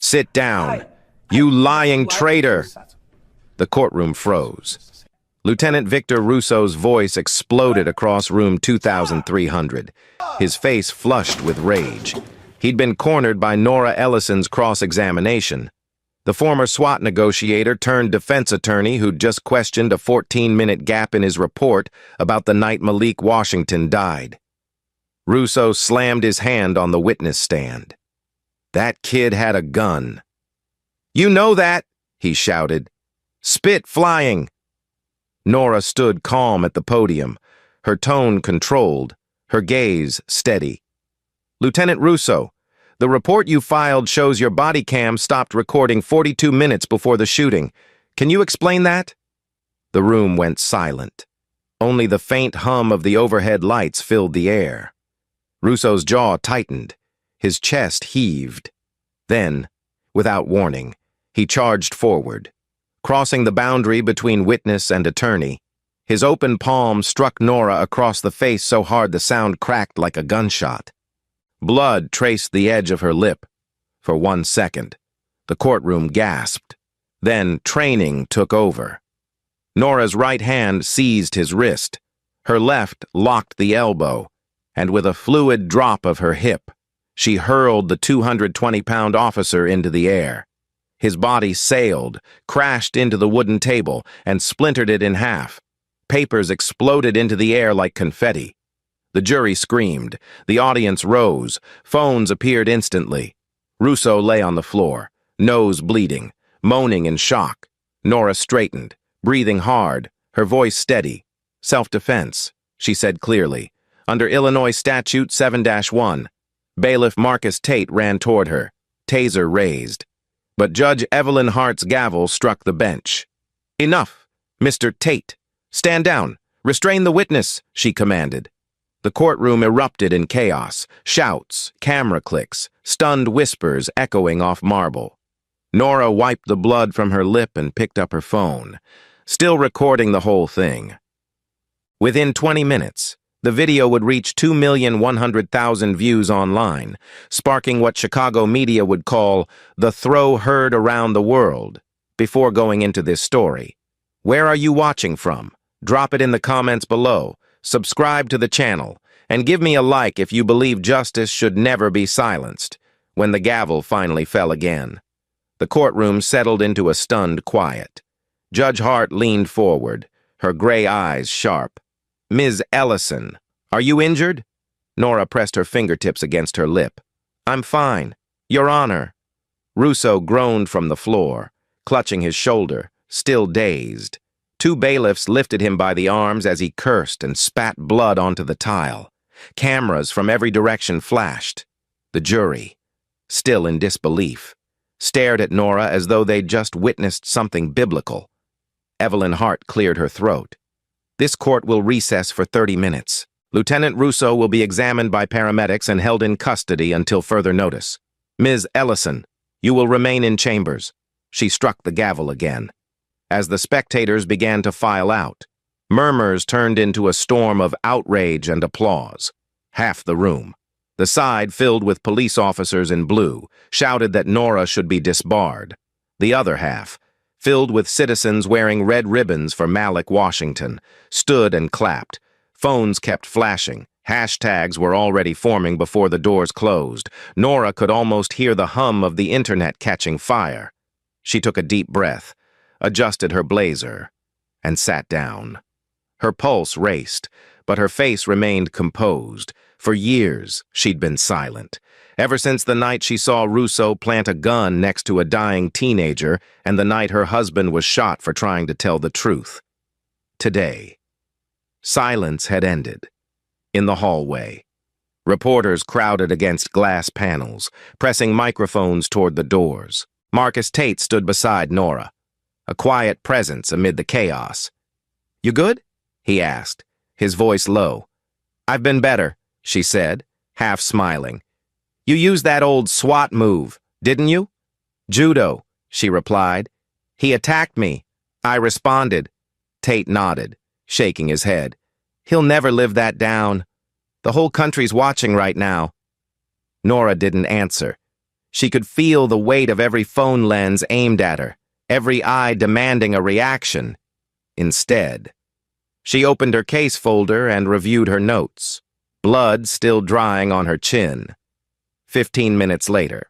Sit down. You lying traitor! The courtroom froze. Lieutenant Victor Russo's voice exploded across room 2300. His face flushed with rage. He'd been cornered by Nora Ellison's cross-examination. The former SWAT negotiator turned defense attorney who'd just questioned a 14-minute gap in his report about the night Malik Washington died. Russo slammed his hand on the witness stand. That kid had a gun. "You know that," he shouted. "Spit flying." Nora stood calm at the podium, her tone controlled, her gaze steady. "Lieutenant Russo, the report you filed shows your body cam stopped recording 42 minutes before the shooting. Can you explain that?" The room went silent. Only the faint hum of the overhead lights filled the air. Russo's jaw tightened. His chest heaved. Then, without warning, he charged forward. Crossing the boundary between witness and attorney, his open palm struck Nora across the face so hard the sound cracked like a gunshot. Blood traced the edge of her lip. For 1 second, the courtroom gasped. Then training took over. Nora's right hand seized his wrist. Her left locked the elbow, and with a fluid drop of her hip, she hurled the 220-pound officer into the air. His body sailed, crashed into the wooden table, and splintered it in half. Papers exploded into the air like confetti. The jury screamed. The audience rose. Phones appeared instantly. Russo lay on the floor, nose bleeding, moaning in shock. Nora straightened, breathing hard, her voice steady. "Self-defense," she said clearly. "Under Illinois Statute 7-1. Bailiff Marcus Tate ran toward her, taser raised. But Judge Evelyn Hart's gavel struck the bench. "Enough, Mr. Tate. Stand down. Restrain the witness," she commanded. The courtroom erupted in chaos, shouts, camera clicks, stunned whispers echoing off marble. Nora wiped the blood from her lip and picked up her phone, still recording the whole thing. Within 20 minutes, the video would reach 2,100,000 views online, sparking what Chicago media would call the throw heard around the world. Before going into this story, where are you watching from? Drop it in the comments below, subscribe to the channel, and give me a like if you believe justice should never be silenced. When the gavel finally fell again, the courtroom settled into a stunned quiet. Judge Hart leaned forward, her gray eyes sharp. "Ms. Ellison, are you injured?" Nora pressed her fingertips against her lip. "I'm fine, Your Honor." Russo groaned from the floor, clutching his shoulder, still dazed. Two bailiffs lifted him by the arms as he cursed and spat blood onto the tile. Cameras from every direction flashed. The jury, still in disbelief, stared at Nora as though they'd just witnessed something biblical. Evelyn Hart cleared her throat. "This court will recess for 30 minutes. Lieutenant Russo will be examined by paramedics and held in custody until further notice. Ms. Ellison, you will remain in chambers." She struck the gavel again. As the spectators began to file out, murmurs turned into a storm of outrage and applause. Half the room, the side filled with police officers in blue, shouted that Nora should be disbarred. The other half, filled with citizens wearing red ribbons for Malik Washington, stood and clapped. Phones kept flashing. Hashtags were already forming before the doors closed. Nora could almost hear the hum of the internet catching fire. She took a deep breath, adjusted her blazer, and sat down. Her pulse raced, but her face remained composed. For years, she'd been silent. Ever since the night she saw Russo plant a gun next to a dying teenager and the night her husband was shot for trying to tell the truth. Today, silence had ended. In the hallway, reporters crowded against glass panels, pressing microphones toward the doors. Marcus Tate stood beside Nora, a quiet presence amid the chaos. "You good?" he asked, his voice low. "I've been better," she said, half smiling. "You used that old SWAT move, didn't you?" "Judo," she replied. "He attacked me. I responded." Tate nodded, shaking his head. "He'll never live that down. The whole country's watching right now." Nora didn't answer. She could feel the weight of every phone lens aimed at her, every eye demanding a reaction. Instead, she opened her case folder and reviewed her notes, blood still drying on her chin. 15 minutes later,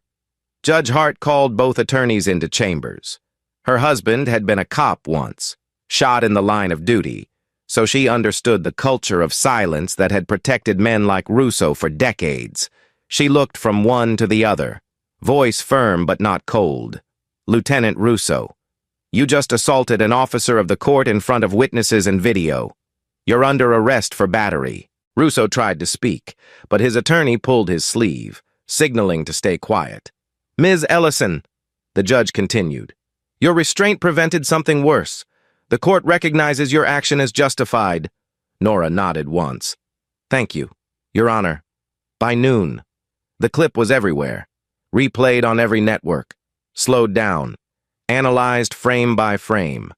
Judge Hart called both attorneys into chambers. Her husband had been a cop once, shot in the line of duty, so she understood the culture of silence that had protected men like Russo for decades. She looked from one to the other, voice firm but not cold. "Lieutenant Russo, you just assaulted an officer of the court in front of witnesses and video. You're under arrest for battery." Russo tried to speak, but his attorney pulled his sleeve, signaling to stay quiet. "Ms. Ellison," the judge continued, "your restraint prevented something worse. The court recognizes your action as justified." Nora nodded once. "Thank you, Your Honor." By noon, the clip was everywhere, replayed on every network, slowed down, analyzed frame by frame.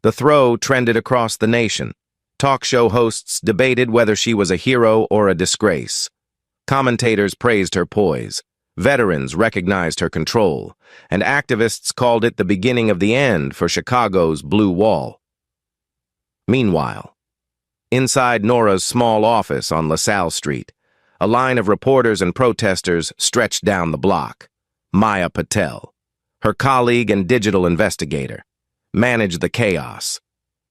The throw trended across the nation. Talk show hosts debated whether she was a hero or a disgrace. Commentators praised her poise. Veterans recognized her control, and activists called it the beginning of the end for Chicago's Blue Wall. Meanwhile, inside Nora's small office on LaSalle Street, a line of reporters and protesters stretched down the block. Maya Patel, her colleague and digital investigator, managed the chaos.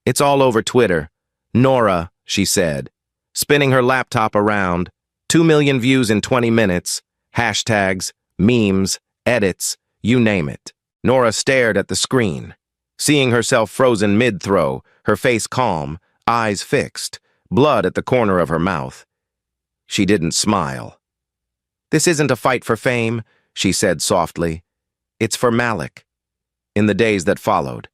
"It's all over Twitter. Nora," she said, spinning her laptop around, 2 million views in 20 minutes, hashtags, memes, edits, you name it. Nora stared at the screen, seeing herself frozen mid-throw, her face calm, eyes fixed, blood at the corner of her mouth. She didn't smile. "This isn't a fight for fame," she said softly. "It's for Malik." In the days that followed,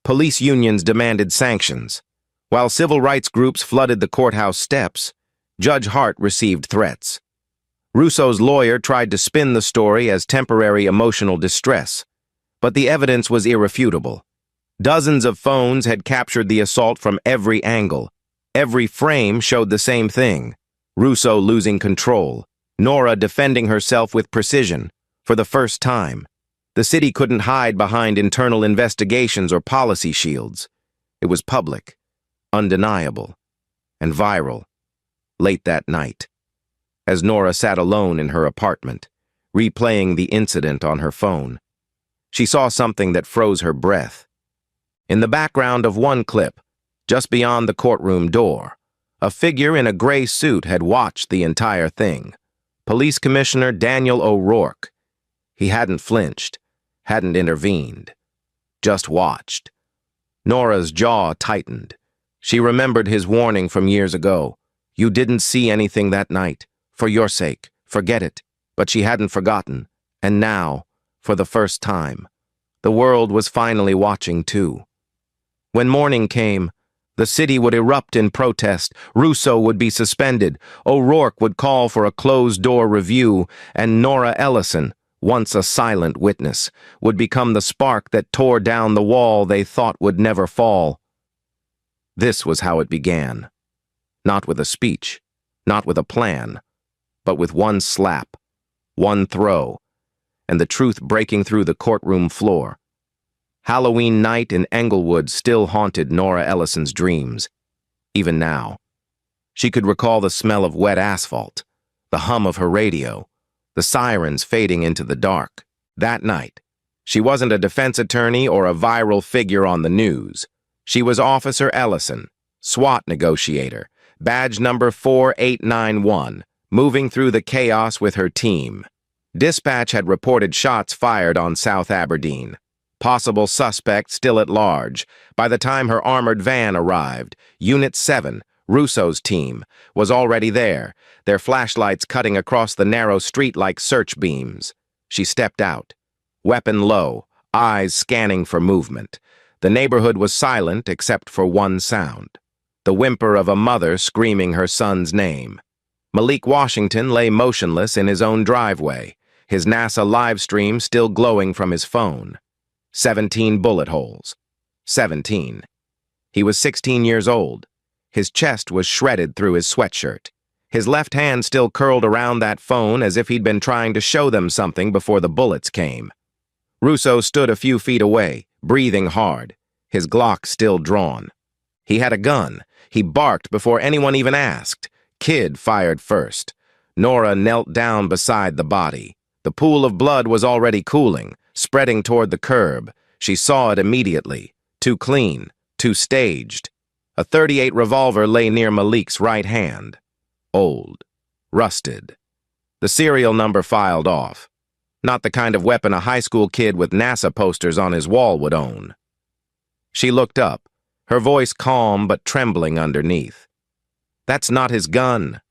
police unions demanded sanctions. While civil rights groups flooded the courthouse steps, Judge Hart received threats. Russo's lawyer tried to spin the story as temporary emotional distress, but the evidence was irrefutable. Dozens of phones had captured the assault from every angle. Every frame showed the same thing: Russo losing control, Nora defending herself with precision. For the first time, the city couldn't hide behind internal investigations or policy shields. It was public, undeniable, and viral. Late that night, as Nora sat alone in her apartment, replaying the incident on her phone, she saw something that froze her breath. In the background of one clip, just beyond the courtroom door, a figure in a gray suit had watched the entire thing. Police Commissioner Daniel O'Rourke. He hadn't flinched, hadn't intervened, just watched. Nora's jaw tightened. She remembered his warning from years ago. "You didn't see anything that night. For your sake, forget it." But she hadn't forgotten. And now, for the first time, the world was finally watching too. When morning came, the city would erupt in protest. Russo would be suspended. O'Rourke would call for a closed-door review, and Nora Ellison, once a silent witness, would become the spark that tore down the wall they thought would never fall. This was how it began. Not with a speech, not with a plan, but with one slap, one throw, and the truth breaking through the courtroom floor. Halloween night in Englewood still haunted Nora Ellison's dreams. Even now, she could recall the smell of wet asphalt, the hum of her radio, the sirens fading into the dark. That night, she wasn't a defense attorney or a viral figure on the news. She was Officer Ellison, SWAT negotiator, badge number 4891, moving through the chaos with her team. Dispatch had reported shots fired on South Aberdeen. Possible suspect still at large. By the time her armored van arrived, Unit 7, Russo's team, was already there, their flashlights cutting across the narrow street like search beams. She stepped out, weapon low, eyes scanning for movement. The neighborhood was silent except for one sound: the whimper of a mother screaming her son's name. Malik Washington lay motionless in his own driveway, his NASA live stream still glowing from his phone. 17 bullet holes. 17. He was 16 years old. His chest was shredded through his sweatshirt. His left hand still curled around that phone as if he'd been trying to show them something before the bullets came. Russo stood a few feet away, breathing hard, his Glock still drawn. He had a gun. He barked before anyone even asked. Kid fired first. Nora knelt down beside the body. The pool of blood was already cooling, spreading toward the curb. She saw it immediately. Too clean, too staged. A .38 revolver lay near Malik's right hand. Old. Rusted. The serial number filed off. Not the kind of weapon a high school kid with NASA posters on his wall would own. She looked up, her voice calm but trembling underneath. That's not his gun.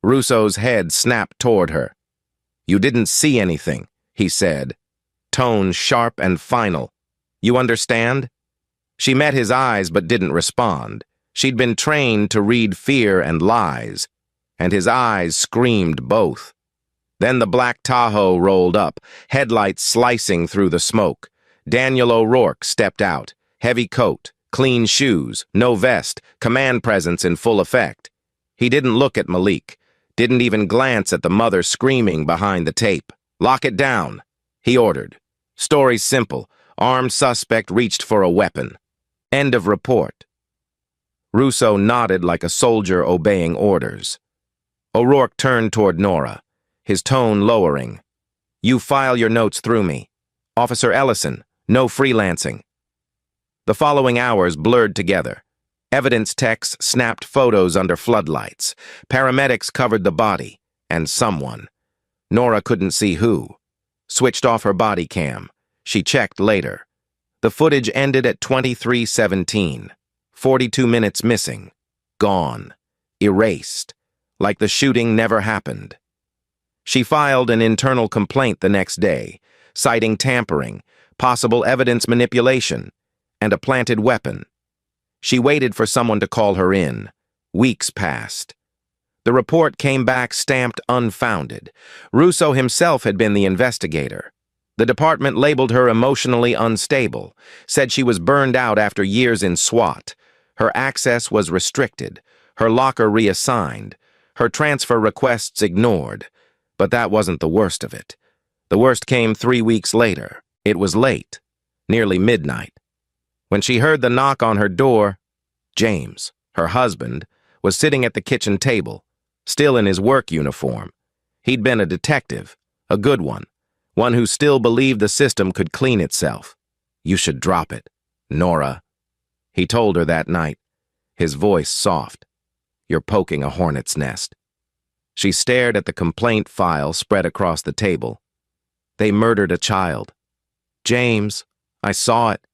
Russo's head snapped toward her. You didn't see anything, he said, tone sharp and final. You understand? She met his eyes but didn't respond. She'd been trained to read fear and lies, and his eyes screamed both. Then the black Tahoe rolled up, headlights slicing through the smoke. Daniel O'Rourke stepped out, heavy coat, clean shoes, no vest, command presence in full effect. He didn't look at Malik, didn't even glance at the mother screaming behind the tape. Lock it down, he ordered. Story's simple. Armed suspect reached for a weapon. End of report. Russo nodded like a soldier obeying orders. O'Rourke turned toward Nora, his tone lowering. You file your notes through me. Officer Ellison, no freelancing. The following hours blurred together. Evidence techs snapped photos under floodlights. Paramedics covered the body, and someone. Nora couldn't see who. Switched off her body cam. She checked later. The footage ended at 23:17. 42 minutes missing. Gone. Erased. Like the shooting never happened. She filed an internal complaint the next day, citing tampering, possible evidence manipulation, and a planted weapon. She waited for someone to call her in. Weeks passed. The report came back stamped unfounded. Russo himself had been the investigator. The department labeled her emotionally unstable, said she was burned out after years in SWAT. Her access was restricted, her locker reassigned, her transfer requests ignored. But that wasn't the worst of it. The worst came 3 weeks later. It was late, nearly midnight. When she heard the knock on her door, James, her husband, was sitting at the kitchen table, still in his work uniform. He'd been a detective, a good one who still believed the system could clean itself. You should drop it, Nora. He told her that night, his voice soft. You're poking a hornet's nest. She stared at the complaint file spread across the table. They murdered a child. James, I saw it.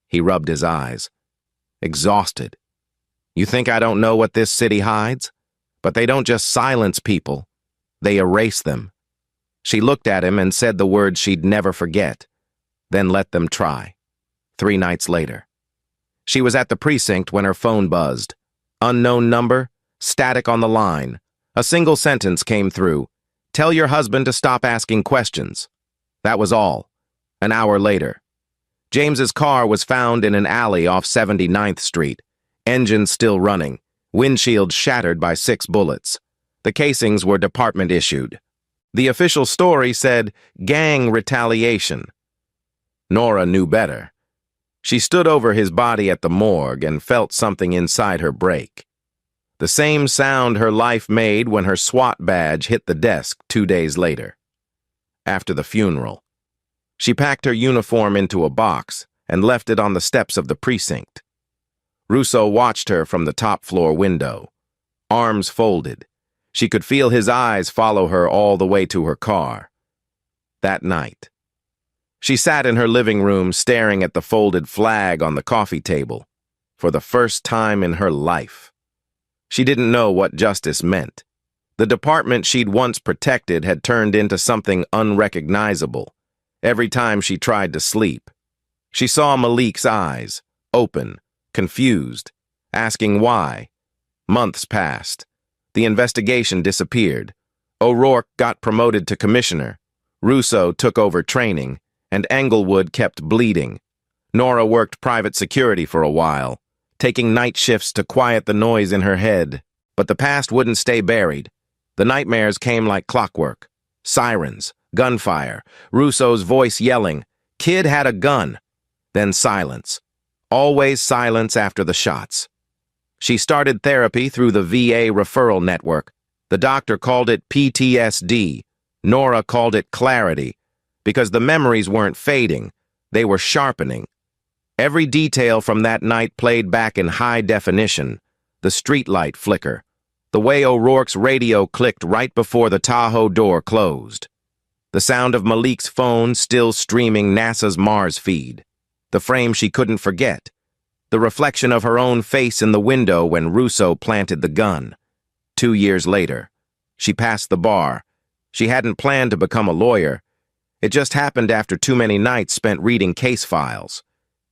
He rubbed his eyes. Exhausted. You think I don't know what this city hides? But they don't just silence people. They erase them. She looked at him and said the words she'd never forget, then let them try. 3 nights later. She was at the precinct when her phone buzzed. Unknown number, static on the line. A single sentence came through. Tell your husband to stop asking questions. That was all. An hour later. James's car was found in an alley off 79th Street. Engine still running. Windshield shattered by 6 bullets. The casings were department issued. The official story said, gang retaliation. Nora knew better. She stood over his body at the morgue and felt something inside her break. The same sound her life made when her SWAT badge hit the desk 2 days later. After the funeral, she packed her uniform into a box and left it on the steps of the precinct. Russo watched her from the top-floor window. Arms folded. She could feel his eyes follow her all the way to her car. That night, she sat in her living room staring at the folded flag on the coffee table for the first time in her life. She didn't know what justice meant. The department she'd once protected had turned into something unrecognizable every time she tried to sleep. She saw Malik's eyes, open, confused, asking why. Months passed. The investigation disappeared. O'Rourke got promoted to commissioner. Russo took over training, and Englewood kept bleeding. Nora worked private security for a while, taking night shifts to quiet the noise in her head. But the past wouldn't stay buried. The nightmares came like clockwork. Sirens, gunfire, Russo's voice yelling, "Kid had a gun." Then silence. Always silence after the shots. She started therapy through the VA referral network. The doctor called it PTSD. Nora called it clarity, because the memories weren't fading, they were sharpening. Every detail from that night played back in high definition. The streetlight flicker, the way O'Rourke's radio clicked right before the Tahoe door closed, the sound of Malik's phone still streaming NASA's Mars feed, the frame she couldn't forget, the reflection of her own face in the window when Russo planted the gun. 2 years later, she passed the bar. She hadn't planned to become a lawyer. It just happened after too many nights spent reading case files,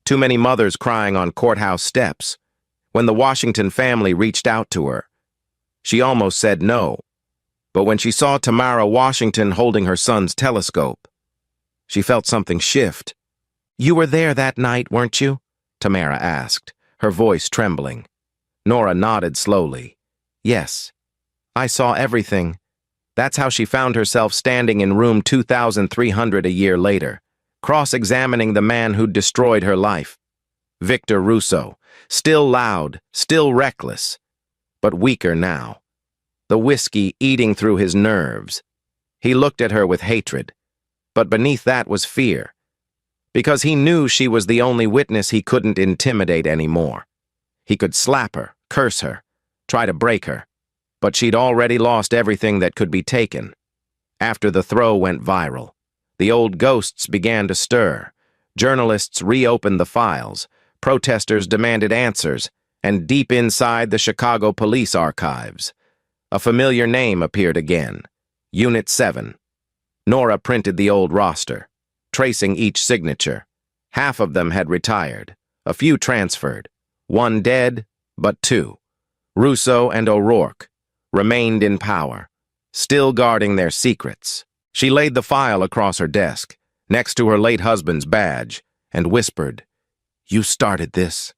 too many mothers crying on courthouse steps. When the Washington family reached out to her, she almost said no. But when she saw Tamara Washington holding her son's telescope, she felt something shift. "You were there that night, weren't you?" Tamara asked, her voice trembling. Nora nodded slowly. "Yes, I saw everything." That's how she found herself standing in room 2300 a year later, cross-examining the man who'd destroyed her life. Victor Russo, still loud, still reckless, but weaker now. The whiskey eating through his nerves. He looked at her with hatred, but beneath that was fear, because he knew she was the only witness he couldn't intimidate anymore. He could slap her, curse her, try to break her, but she'd already lost everything that could be taken. After the throw went viral, the old ghosts began to stir. Journalists reopened the files, protesters demanded answers, and deep inside the Chicago police archives, a familiar name appeared again, Unit 7. Nora printed the old roster, tracing each signature. Half of them had retired, a few transferred, one dead, but two. Russo and O'Rourke remained in power, still guarding their secrets. She laid the file across her desk, next to her late husband's badge, and whispered, "You started this.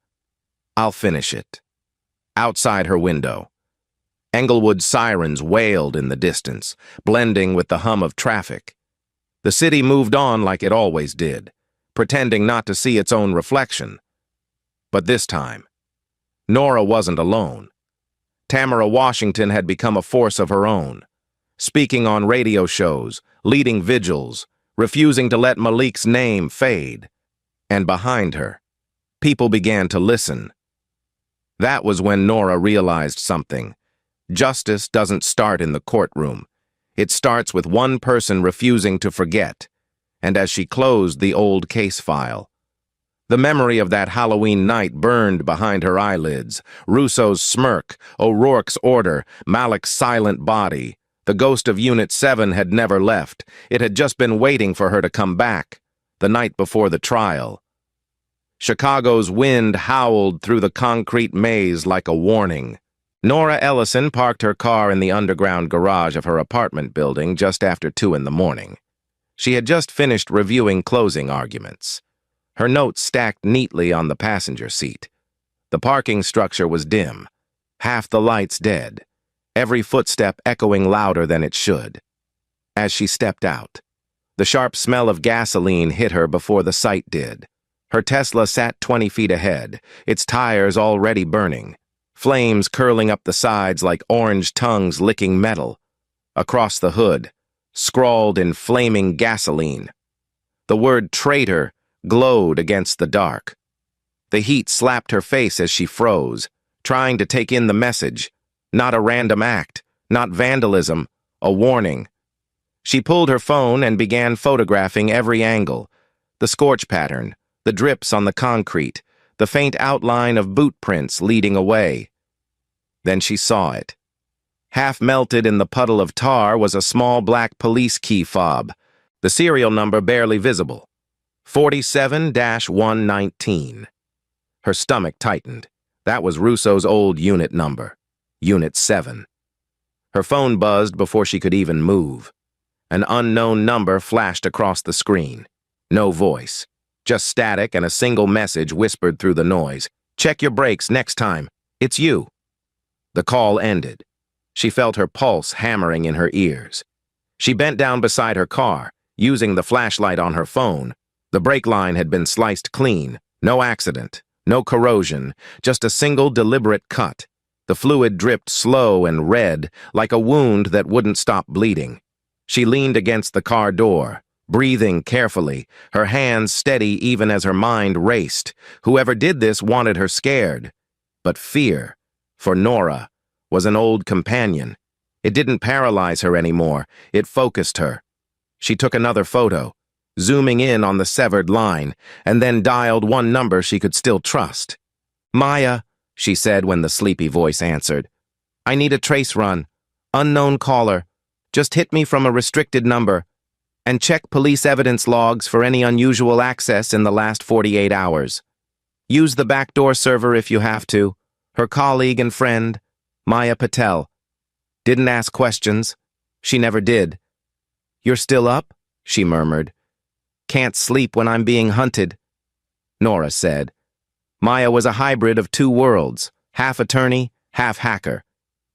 I'll finish it." Outside her window, Englewood's sirens wailed in the distance, blending with the hum of traffic. The city moved on like it always did, pretending not to see its own reflection. But this time, Nora wasn't alone. Tamara Washington had become a force of her own, speaking on radio shows, leading vigils, refusing to let Malik's name fade. And behind her, people began to listen. That was when Nora realized something. Justice doesn't start in the courtroom. It starts with one person refusing to forget. And as she closed the old case file, the memory of that Halloween night burned behind her eyelids. Russo's smirk, O'Rourke's order, Malik's silent body. The ghost of Unit 7 had never left. It had just been waiting for her to come back, the night before the trial. Chicago's wind howled through the concrete maze like a warning. Nora Ellison parked her car in the underground garage of her apartment building just after 2 in the morning. She had just finished reviewing closing arguments. Her notes stacked neatly on the passenger seat. The parking structure was dim, half the lights dead, every footstep echoing louder than it should. As she stepped out, the sharp smell of gasoline hit her before the sight did. Her Tesla sat 20 feet ahead, its tires already burning, flames curling up the sides like orange tongues licking metal. Across the hood, scrawled in flaming gasoline, the word traitor glowed against the dark. The heat slapped her face as she froze, trying to take in the message. Not a random act, not vandalism, a warning. She pulled her phone and began photographing every angle, the scorch pattern, the drips on the concrete, the faint outline of boot prints leading away. Then she saw it. Half melted in the puddle of tar was a small black police key fob, the serial number barely visible. 47-119. Her stomach tightened. That was Russo's old unit number, Unit 7. Her phone buzzed before she could even move. An unknown number flashed across the screen. No voice, just static and a single message whispered through the noise. "Check your brakes next time. It's you." The call ended. She felt her pulse hammering in her ears. She bent down beside her car, using the flashlight on her phone. The brake line had been sliced clean. No accident, no corrosion, just a single deliberate cut. The fluid dripped slow and red, like a wound that wouldn't stop bleeding. She leaned against the car door, breathing carefully, her hands steady even as her mind raced. Whoever did this wanted her scared. But fear, for Nora, was an old companion. It didn't paralyze her anymore, it focused her. She took another photo, zooming in on the severed line, and then dialed one number she could still trust. "Maya," she said when the sleepy voice answered. "I need a trace run. Unknown caller. Just hit me from a restricted number. And check police evidence logs for any unusual access in the last 48 hours. Use the backdoor server if you have to. Her colleague and friend, Maya Patel. Didn't ask questions. She never did." "You're still up?" she murmured. "Can't sleep when I'm being hunted," Nora said. Maya was a hybrid of two worlds, half attorney, half hacker.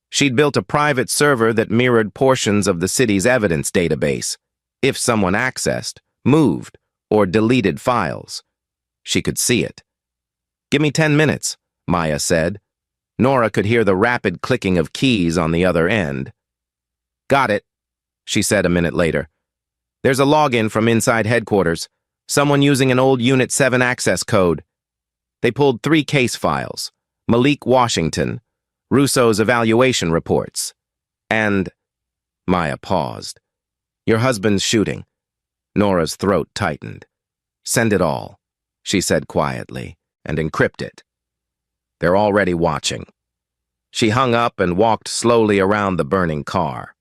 She'd built a private server that mirrored portions of the city's evidence database. If someone accessed, moved, or deleted files, she could see it. "Give me 10 minutes, Maya said. Nora could hear the rapid clicking of keys on the other end. "Got it," she said a minute later. "There's a login from inside headquarters. Someone using an old Unit 7 access code." They pulled 3 case files: Malik Washington, Russo's evaluation reports, and... Maya paused. "Your husband's shooting." Nora's throat tightened. "Send it all," she said quietly, "and encrypt it. They're already watching." She hung up and walked slowly around the burning car,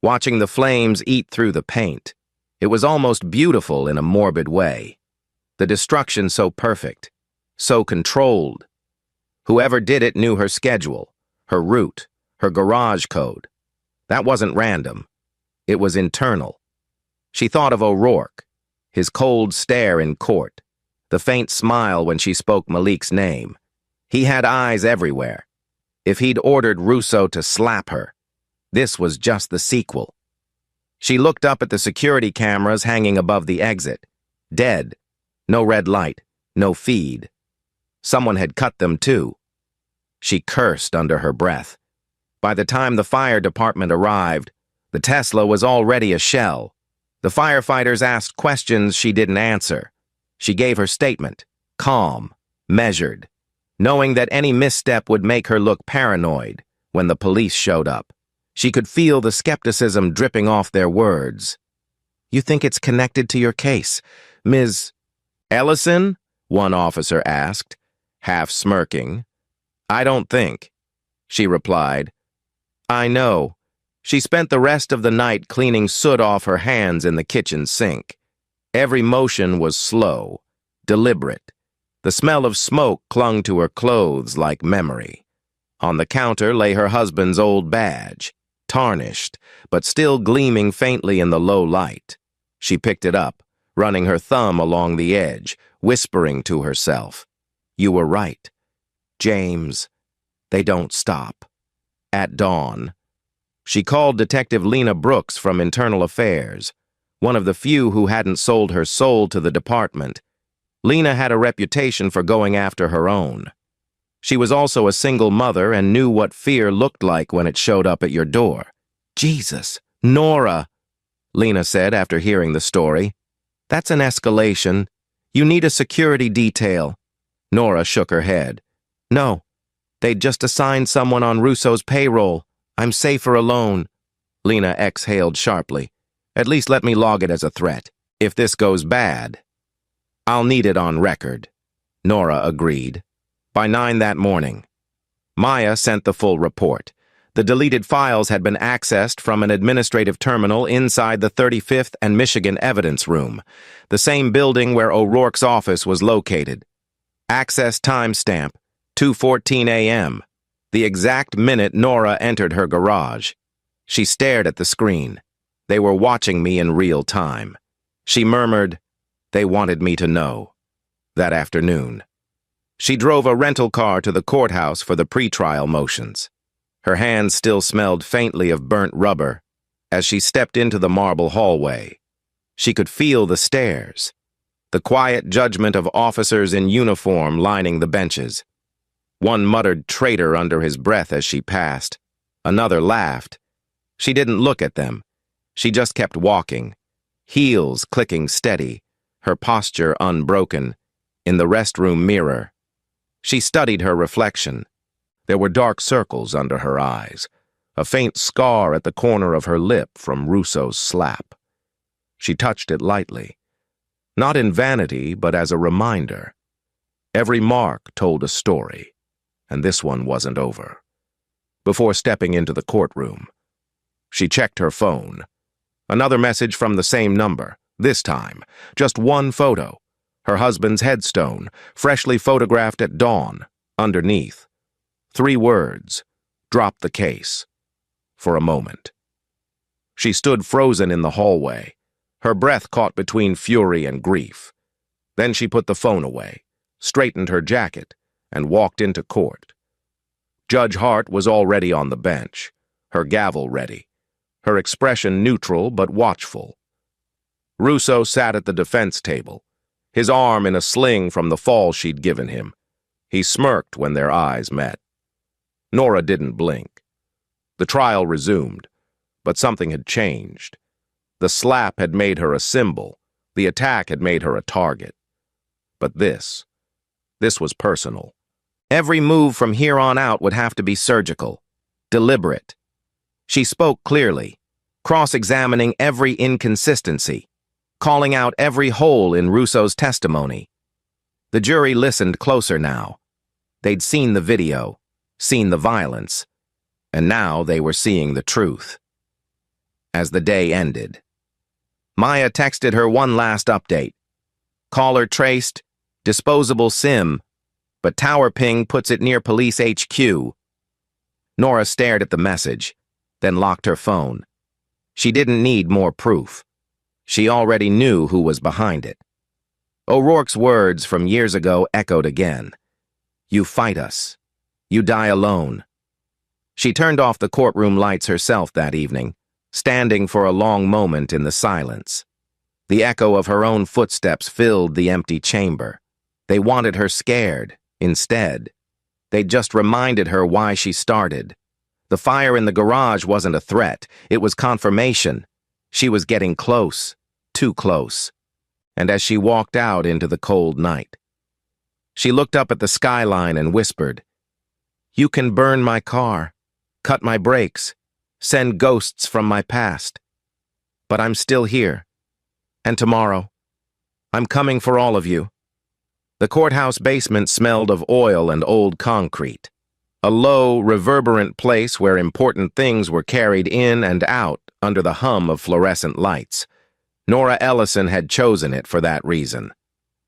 watching the flames eat through the paint. It was almost beautiful in a morbid way. The destruction so perfect, so controlled. Whoever did it knew her schedule, her route, her garage code. That wasn't random. It was internal. She thought of O'Rourke, his cold stare in court, the faint smile when she spoke Malik's name. He had eyes everywhere. If he'd ordered Russo to slap her, this was just the sequel. She looked up at the security cameras hanging above the exit. Dead. No red light. No feed. Someone had cut them too. She cursed under her breath. By the time the fire department arrived, the Tesla was already a shell. The firefighters asked questions she didn't answer. She gave her statement, calm, measured, knowing that any misstep would make her look paranoid when the police showed up. She could feel the skepticism dripping off their words. "You think it's connected to your case, Ms. Ellison?" one officer asked, half smirking. "I don't think," she replied. "I know. She spent the rest of the night cleaning soot off her hands in the kitchen sink. Every motion was slow, deliberate. The smell of smoke clung to her clothes like memory. On the counter lay her husband's old badge, tarnished, but still gleaming faintly in the low light. She picked it up, running her thumb along the edge, whispering to herself, "You were right. James, they don't stop." At dawn, she called Detective Lena Brooks from Internal Affairs, one of the few who hadn't sold her soul to the department. Lena had a reputation for going after her own. She was also a single mother and knew what fear looked like when it showed up at your door. "Jesus, Nora," Lena said after hearing the story. "That's an escalation. You need a security detail." Nora shook her head. "No, they'd just assigned someone on Russo's payroll. I'm safer alone." Lena exhaled sharply. "At least let me log it as a threat. If this goes bad, I'll need it on record." Nora agreed. By 9 that morning, Maya sent the full report. The deleted files had been accessed from an administrative terminal inside the 35th and Michigan evidence room, the same building where O'Rourke's office was located. Access timestamp, 2:14 a.m., the exact minute Nora entered her garage. She stared at the screen. They were watching me in real time. She murmured, "They wanted me to know." That afternoon, she drove a rental car to the courthouse for the pretrial motions. Her hands still smelled faintly of burnt rubber. As she stepped into the marble hallway, she could feel the stares, the quiet judgment of officers in uniform lining the benches. One muttered "traitor" under his breath as she passed. Another laughed. She didn't look at them. She just kept walking, heels clicking steady, her posture unbroken, in the restroom mirror. She studied her reflection. There were dark circles under her eyes, a faint scar at the corner of her lip from Russo's slap. She touched it lightly, not in vanity, but as a reminder. Every mark told a story, and this one wasn't over. Before stepping into the courtroom, she checked her phone. Another message from the same number, this time, just one photo. Her husband's headstone, freshly photographed at dawn, underneath. 3 words, "Drop the case." For a moment. She stood frozen in the hallway, her breath caught between fury and grief. Then she put the phone away, straightened her jacket, and walked into court. Judge Hart was already on the bench, her gavel ready, her expression neutral but watchful. Russo sat at the defense table, his arm in a sling from the fall she'd given him. He smirked when their eyes met. Nora didn't blink. The trial resumed, but something had changed. The slap had made her a symbol. The attack had made her a target. But this was personal. Every move from here on out would have to be surgical, deliberate. She spoke clearly, cross-examining every inconsistency, calling out every hole in Russo's testimony. The jury listened closer now. They'd seen the video, seen the violence, and now they were seeing the truth. As the day ended, Maya texted her one last update. Caller traced, disposable SIM, but tower ping puts it near police HQ. Nora stared at the message, then locked her phone. She didn't need more proof. She already knew who was behind it. O'Rourke's words from years ago echoed again. "You fight us. You die alone." She turned off the courtroom lights herself that evening, standing for a long moment in the silence. The echo of her own footsteps filled the empty chamber. They wanted her scared, instead. They'd just reminded her why she started. The fire in the garage wasn't a threat, it was confirmation. She was getting close, too close. And as she walked out into the cold night, she looked up at the skyline and whispered, "You can burn my car, cut my brakes, send ghosts from my past. But I'm still here. And tomorrow, I'm coming for all of you." The courthouse basement smelled of oil and old concrete, a low, reverberant place where important things were carried in and out under the hum of fluorescent lights. Nora Ellison had chosen it for that reason.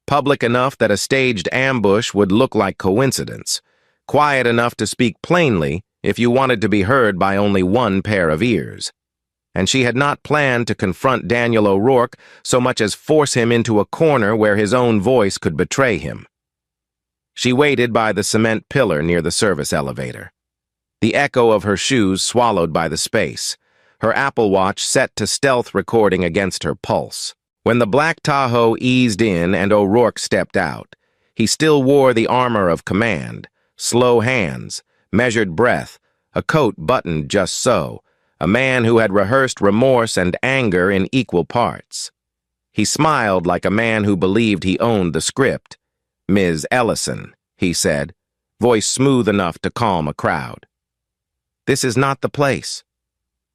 Public enough that a staged ambush would look like coincidence, quiet enough to speak plainly if you wanted to be heard by only one pair of ears. And she had not planned to confront Daniel O'Rourke so much as force him into a corner where his own voice could betray him. She waited by the cement pillar near the service elevator, the echo of her shoes swallowed by the space, her Apple Watch set to stealth recording against her pulse. When the black Tahoe eased in and O'Rourke stepped out, he still wore the armor of command, slow hands, measured breath, a coat buttoned just so, a man who had rehearsed remorse and anger in equal parts. He smiled like a man who believed he owned the script. "Ms. Ellison," he said, voice smooth enough to calm a crowd. "This is not the place."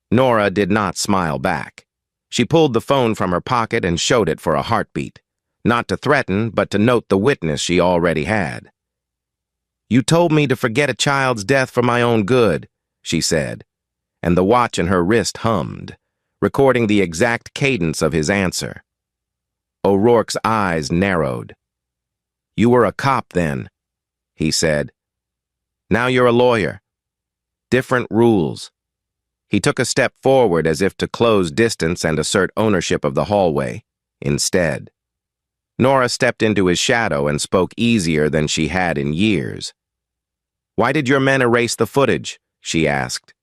Nora did not smile back. She pulled the phone from her pocket and showed it for a heartbeat, not to threaten, but to note the witness she already had. "You told me to forget a child's death for my own good," she said, and the watch in her wrist hummed, recording the exact cadence of his answer. O'Rourke's eyes narrowed. "You were a cop then," he said. "Now you're a lawyer. Different rules." He took a step forward as if to close distance and assert ownership of the hallway, instead. Nora stepped into his shadow and spoke easier than she had in years. "Why did your men erase the footage?" she asked.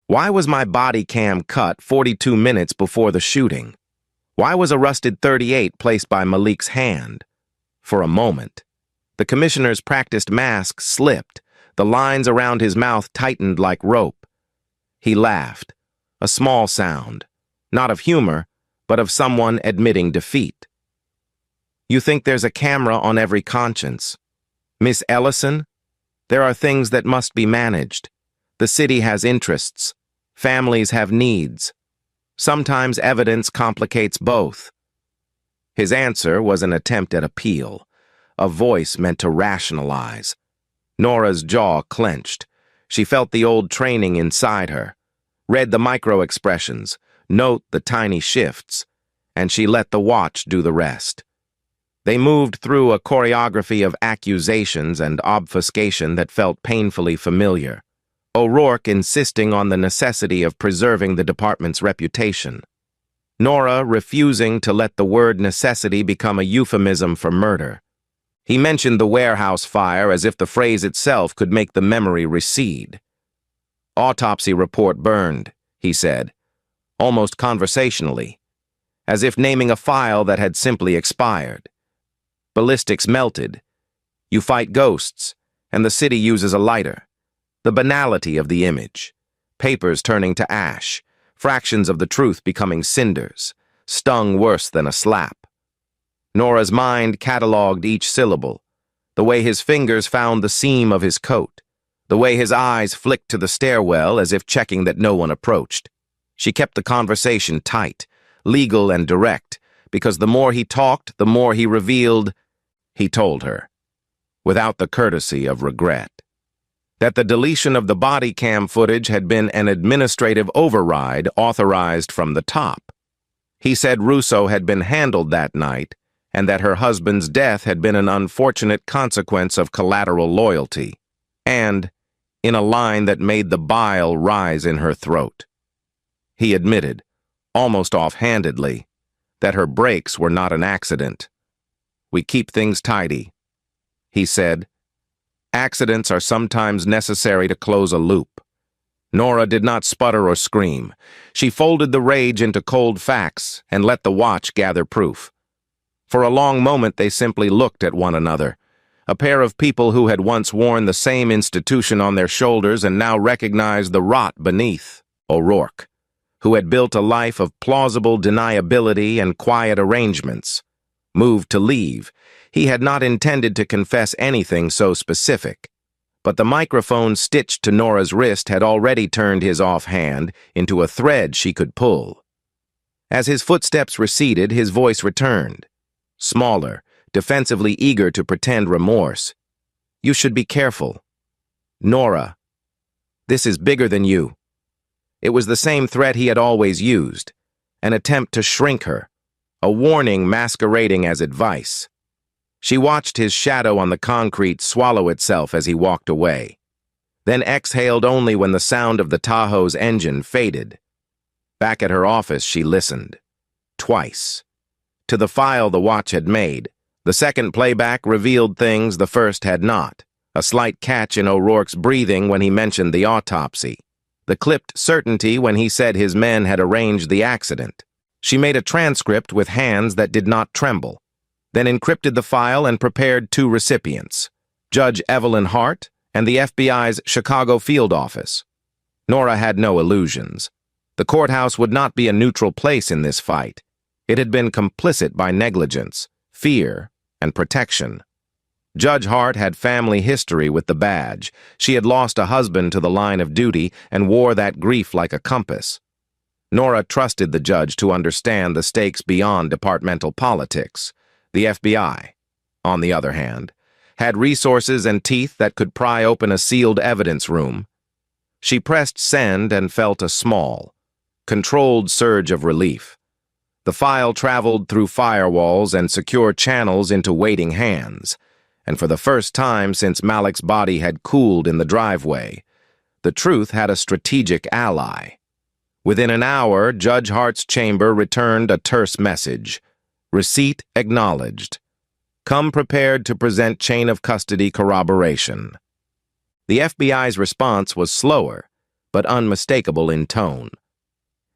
Why was my body cam cut 42 minutes before the shooting? Why was a rusted .38 placed by Malik's hand? For a moment, the commissioner's practiced mask slipped. The lines around his mouth tightened like rope. He laughed, a small sound, not of humor, but of someone admitting defeat. You think there's a camera on every conscience. Miss Ellison, there are things that must be managed. The city has interests. Families have needs. Sometimes evidence complicates both. His answer was an attempt at appeal, a voice meant to rationalize. Nora's jaw clenched. She felt the old training inside her, read the micro-expressions, note the tiny shifts, and she let the watch do the rest. They moved through a choreography of accusations and obfuscation that felt painfully familiar, O'Rourke insisting on the necessity of preserving the department's reputation. Nora refusing to let the word necessity become a euphemism for murder. He mentioned the warehouse fire as if the phrase itself could make the memory recede. Autopsy report burned, he said, almost conversationally, as if naming a file that had simply expired. Ballistics melted. You fight ghosts, and the city uses a lighter. The banality of the image. Papers turning to ash, fractions of the truth becoming cinders, stung worse than a slap. Nora's mind catalogued each syllable, the way his fingers found the seam of his coat, the way his eyes flicked to the stairwell as if checking that no one approached. She kept the conversation tight, legal and direct, because the more he talked, the more he revealed, he told her, without the courtesy of regret, that the deletion of the body cam footage had been an administrative override authorized from the top. He said Russo had been handled that night, and that her husband's death had been an unfortunate consequence of collateral loyalty, and, in a line that made the bile rise in her throat. He admitted, almost offhandedly, that her breaks were not an accident. We keep things tidy, he said. Accidents are sometimes necessary to close a loop. Nora did not sputter or scream. She folded the rage into cold facts and let the watch gather proof. For a long moment they simply looked at one another, a pair of people who had once worn the same institution on their shoulders and now recognized the rot beneath. O'Rourke, who had built a life of plausible deniability and quiet arrangements, moved to leave. He had not intended to confess anything so specific, but the microphone stitched to Nora's wrist had already turned his offhand into a thread she could pull. As his footsteps receded, his voice returned, smaller, defensively eager to pretend remorse. You should be careful. Nora, this is bigger than you. It was the same threat he had always used, an attempt to shrink her, a warning masquerading as advice. She watched his shadow on the concrete swallow itself as he walked away, then exhaled only when the sound of the Tahoe's engine faded. Back at her office, she listened. Twice. To the file the watch had made. The second playback revealed things the first had not. A slight catch in O'Rourke's breathing when he mentioned the autopsy. The clipped certainty when he said his men had arranged the accident. She made a transcript with hands that did not tremble, then encrypted the file and prepared two recipients, Judge Evelyn Hart and the FBI's Chicago field office. Nora had no illusions. The courthouse would not be a neutral place in this fight. It had been complicit by negligence, fear, and protection. Judge Hart had family history with the badge. She had lost a husband to the line of duty and wore that grief like a compass. Nora trusted the judge to understand the stakes beyond departmental politics. The FBI, on the other hand, had resources and teeth that could pry open a sealed evidence room. She pressed send and felt a small, controlled surge of relief. The file traveled through firewalls and secure channels into waiting hands, and for the first time since Malik's body had cooled in the driveway, the truth had a strategic ally. Within an hour, Judge Hart's chamber returned a terse message. Receipt acknowledged. Come prepared to present chain of custody corroboration. The FBI's response was slower, but unmistakable in tone.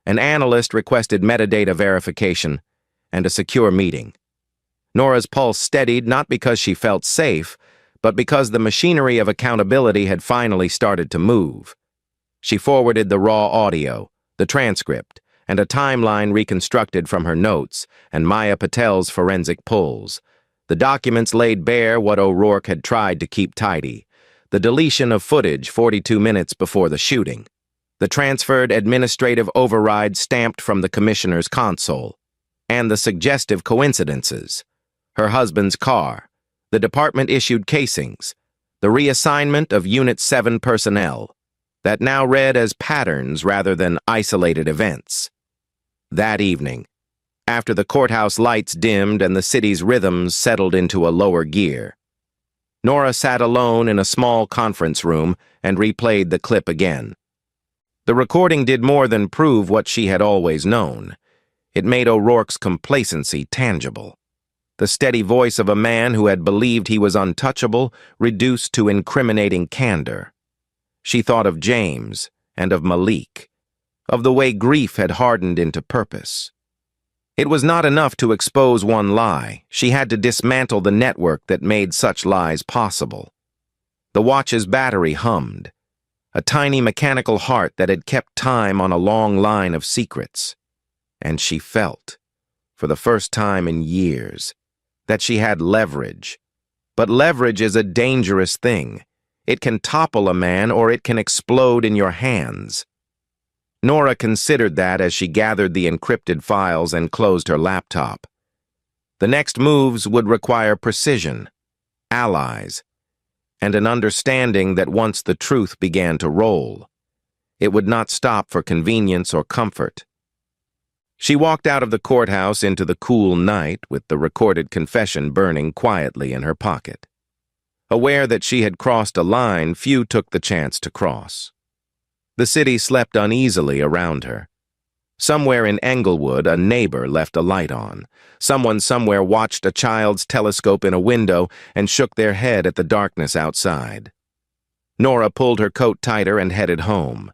An analyst requested metadata verification and a secure meeting. Nora's pulse steadied not because she felt safe, but because the machinery of accountability had finally started to move. She forwarded the raw audio, the transcript, and a timeline reconstructed from her notes and Maya Patel's forensic pulls. The documents laid bare what O'Rourke had tried to keep tidy: the deletion of footage 42 minutes before the shooting, the transferred administrative override stamped from the commissioner's console, and the suggestive coincidences: her husband's car, the department-issued casings, the reassignment of Unit 7 personnel, that now read as patterns rather than isolated events. That evening, after the courthouse lights dimmed and the city's rhythms settled into a lower gear, Nora sat alone in a small conference room and replayed the clip again. The recording did more than prove what she had always known. It made O'Rourke's complacency tangible. The steady voice of a man who had believed he was untouchable, reduced to incriminating candor. She thought of James and of Malik, of the way grief had hardened into purpose. It was not enough to expose one lie. She had to dismantle the network that made such lies possible. The watch's battery hummed, a tiny mechanical heart that had kept time on a long line of secrets. And she felt, for the first time in years, that she had leverage. But leverage is a dangerous thing. It can topple a man or it can explode in your hands. Nora considered that as she gathered the encrypted files and closed her laptop. The next moves would require precision, allies, and an understanding that once the truth began to roll, it would not stop for convenience or comfort. She walked out of the courthouse into the cool night with the recorded confession burning quietly in her pocket. Aware that she had crossed a line few took the chance to cross. The city slept uneasily around her. Somewhere in Englewood, a neighbor left a light on. Someone somewhere watched a child's telescope in a window and shook their head at the darkness outside. Nora pulled her coat tighter and headed home.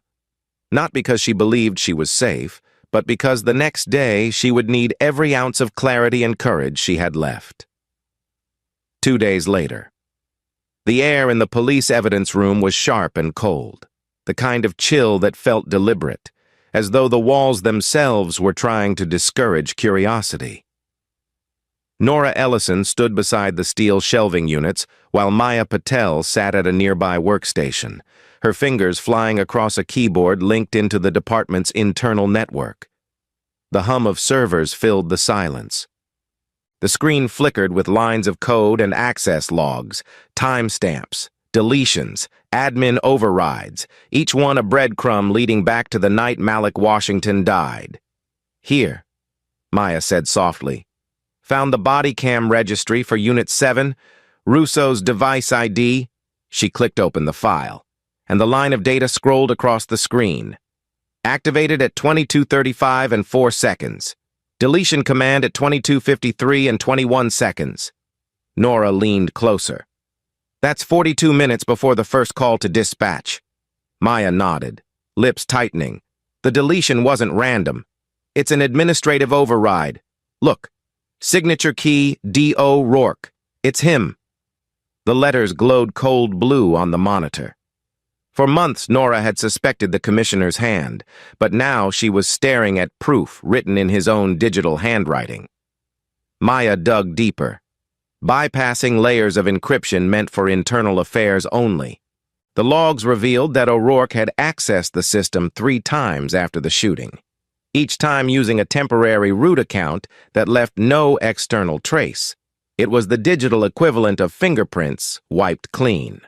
Not because she believed she was safe, but because the next day she would need every ounce of clarity and courage she had left. 2 days later. The air in the police evidence room was sharp and cold, the kind of chill that felt deliberate, as though the walls themselves were trying to discourage curiosity. Nora Ellison stood beside the steel shelving units while Maya Patel sat at a nearby workstation, her fingers flying across a keyboard linked into the department's internal network. The hum of servers filled the silence. The screen flickered with lines of code and access logs, timestamps, deletions, admin overrides, each one a breadcrumb leading back to the night Malik Washington died. "Here," Maya said softly. "Found the body cam registry for Unit 7, Russo's device ID." She clicked open the file, and the line of data scrolled across the screen. Activated at 22:35 and 4 seconds. Deletion command at 22:53 and 21 seconds. Nora leaned closer. "That's 42 minutes before the first call to dispatch." Maya nodded, lips tightening. "The deletion wasn't random. It's an administrative override. Look, signature key D.O. Rourke. It's him." The letters glowed cold blue on the monitor. For months, Nora had suspected the commissioner's hand, but now she was staring at proof written in his own digital handwriting. Maya dug deeper. Bypassing layers of encryption meant for internal affairs only. The logs revealed that O'Rourke had accessed the system 3 times after the shooting, each time using a temporary root account that left no external trace. It was the digital equivalent of fingerprints wiped clean.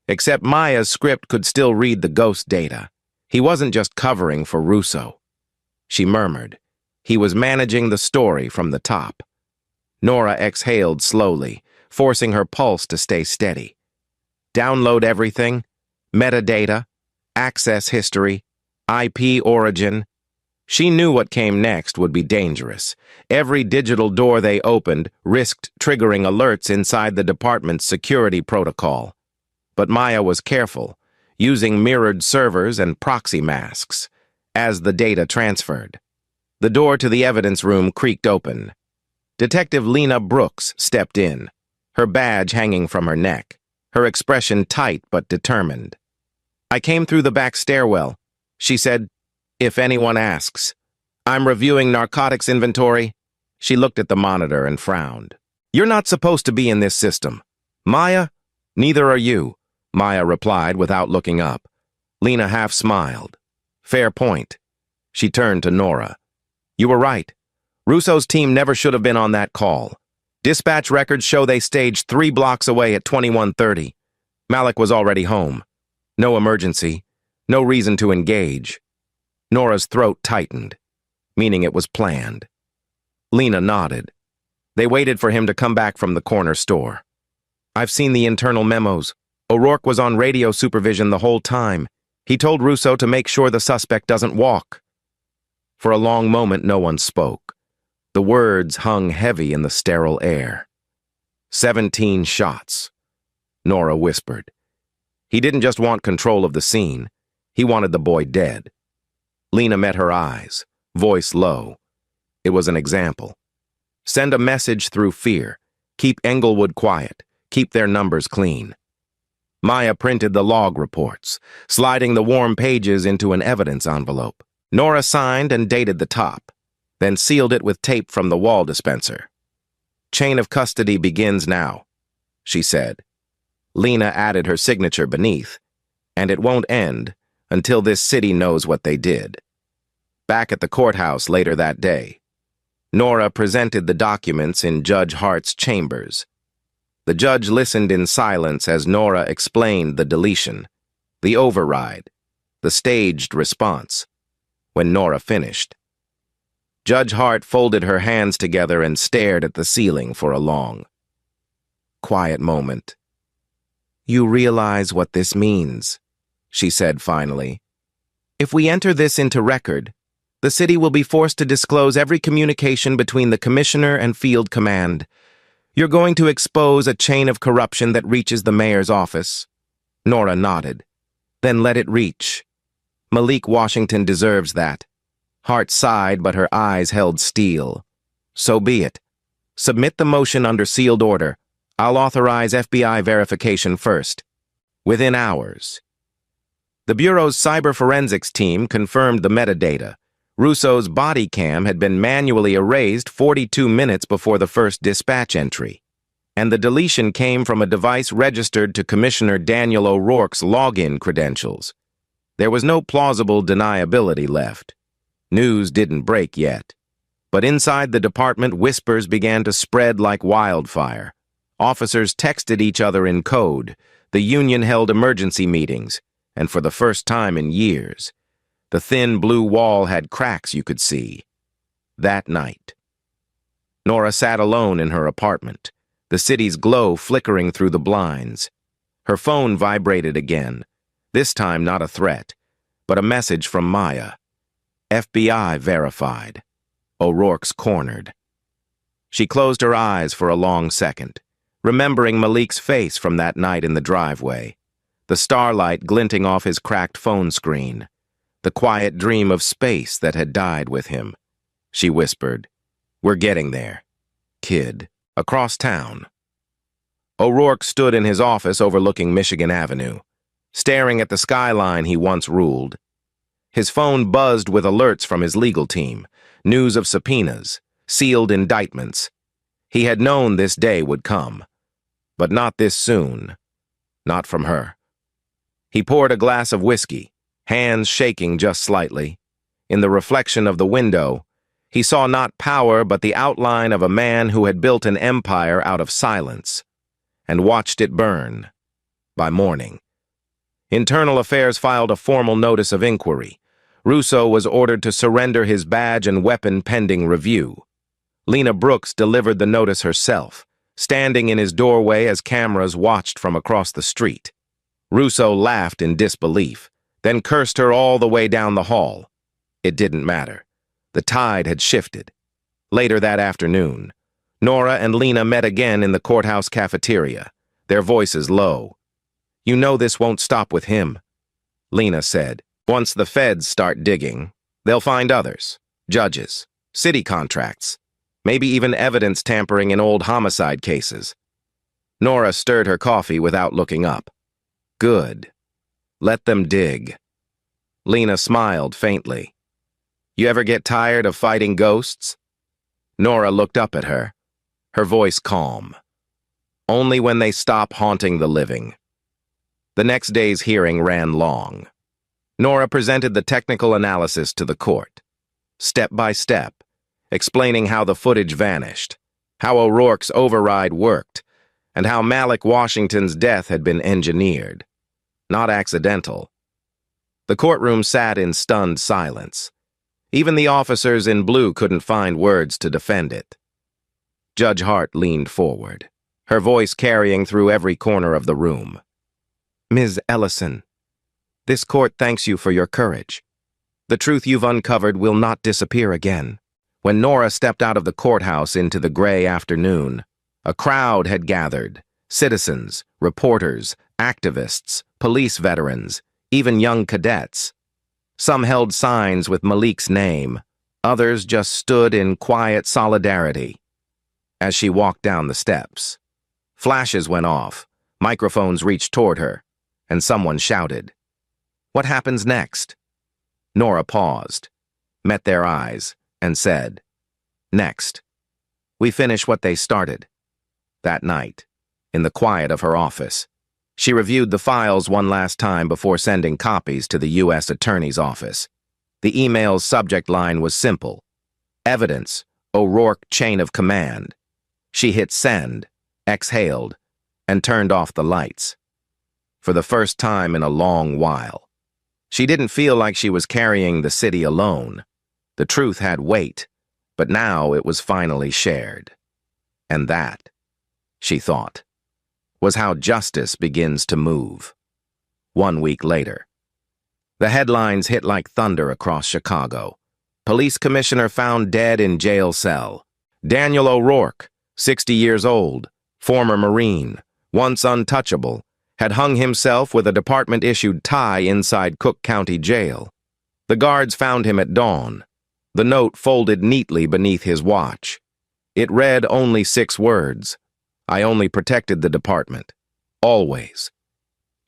Except Maya's script could still read the ghost data. He wasn't just covering for Russo. She murmured. He was managing the story from the top. Nora exhaled slowly, forcing her pulse to stay steady. Download everything, metadata, access history, IP origin. She knew what came next would be dangerous. Every digital door they opened risked triggering alerts inside the department's security protocol. But Maya was careful, using mirrored servers and proxy masks, as the data transferred. The door to the evidence room creaked open. Detective Lena Brooks stepped in, her badge hanging from her neck, her expression tight but determined. "I came through the back stairwell," she said. "If anyone asks. I'm reviewing narcotics inventory." She looked at the monitor and frowned. "You're not supposed to be in this system. Maya?" "Neither are you," Maya replied without looking up. Lena half smiled. "Fair point." She turned to Nora. "You were right. Russo's team never should have been on that call. Dispatch records show they staged 3 blocks away at 21:30. Malik was already home. No emergency. No reason to engage." Nora's throat tightened, meaning it was planned. Lena nodded. They waited for him to come back from the corner store. "I've seen the internal memos. O'Rourke was on radio supervision the whole time. He told Russo to make sure the suspect doesn't walk." For a long moment, no one spoke. The words hung heavy in the sterile air. 17 shots, Nora whispered. He didn't just want control of the scene. He wanted the boy dead. Lena met her eyes, voice low. It was an example. Send a message through fear. Keep Englewood quiet. Keep their numbers clean. Maya printed the log reports, sliding the warm pages into an evidence envelope. Nora signed and dated the top, then sealed it with tape from the wall dispenser. "Chain of custody begins now," she said. Lena added her signature beneath, "and it won't end until this city knows what they did." Back at the courthouse later that day, Nora presented the documents in Judge Hart's chambers. The judge listened in silence as Nora explained the deletion, the override, the staged response. When Nora finished, Judge Hart folded her hands together and stared at the ceiling for a long, quiet moment. "You realize what this means," she said finally. "If we enter this into record, the city will be forced to disclose every communication between the commissioner and field command. You're going to expose a chain of corruption that reaches the mayor's office." Nora nodded. "Then let it reach. Malik Washington deserves that." Hart sighed, but her eyes held steel. "So be it. Submit the motion under sealed order. I'll authorize FBI verification first." Within hours, the Bureau's cyber forensics team confirmed the metadata. Russo's body cam had been manually erased 42 minutes before the first dispatch entry, and the deletion came from a device registered to Commissioner Daniel O'Rourke's login credentials. There was no plausible deniability left. News didn't break yet, but inside the department, whispers began to spread like wildfire. Officers texted each other in code. The union held emergency meetings, and for the first time in years, the thin blue wall had cracks you could see. That night, Nora sat alone in her apartment, the city's glow flickering through the blinds. Her phone vibrated again, this time not a threat, but a message from Maya. FBI verified. O'Rourke's cornered. She closed her eyes for a long second, remembering Malik's face from that night in the driveway, the starlight glinting off his cracked phone screen, the quiet dream of space that had died with him. She whispered, "We're getting there, kid." Across town, O'Rourke stood in his office overlooking Michigan Avenue, staring at the skyline he once ruled. His phone buzzed with alerts from his legal team, news of subpoenas, sealed indictments. He had known this day would come, but not this soon, not from her. He poured a glass of whiskey, hands shaking just slightly. In the reflection of the window, he saw not power but the outline of a man who had built an empire out of silence, and watched it burn. By morning, Internal Affairs filed a formal notice of inquiry. Russo was ordered to surrender his badge and weapon pending review. Lena Brooks delivered the notice herself, standing in his doorway as cameras watched from across the street. Russo laughed in disbelief, then cursed her all the way down the hall. It didn't matter. The tide had shifted. Later that afternoon, Nora and Lena met again in the courthouse cafeteria, their voices low. "You know this won't stop with him," Lena said. Once the feds start digging, they'll find others, judges, city contracts, maybe even evidence tampering in old homicide cases. Nora stirred her coffee without looking up. Good. Let them dig. Lena smiled faintly. You ever get tired of fighting ghosts? Nora looked up at her, her voice calm. Only when they stop haunting the living. The next day's hearing ran long. Nora presented the technical analysis to the court, step by step, explaining how the footage vanished, how O'Rourke's override worked, and how Malik Washington's death had been engineered, not accidental. The courtroom sat in stunned silence. Even the officers in blue couldn't find words to defend it. Judge Hart leaned forward, her voice carrying through every corner of the room. Ms. Ellison, this court thanks you for your courage. The truth you've uncovered will not disappear again. When Nora stepped out of the courthouse into the gray afternoon, a crowd had gathered, citizens, reporters, activists, police veterans, even young cadets. Some held signs with Malik's name, others just stood in quiet solidarity. As she walked down the steps, flashes went off, microphones reached toward her, and someone shouted, "What happens next?" Nora paused, met their eyes, and said, "Next. We finish what they started." That night, in the quiet of her office, she reviewed the files one last time before sending copies to the U.S. Attorney's Office. The email's subject line was simple. Evidence, O'Rourke chain of command. She hit send, exhaled, and turned off the lights. For the first time in a long while, she didn't feel like she was carrying the city alone. The truth had weight, but now it was finally shared. And that, she thought, was how justice begins to move. 1 week later, the headlines hit like thunder across Chicago. Police commissioner found dead in jail cell. Daniel O'Rourke, 60 years old, former Marine, once untouchable, had hung himself with a department-issued tie inside Cook County Jail. The guards found him at dawn, the note folded neatly beneath his watch. It read only 6 words. I only protected the department. Always.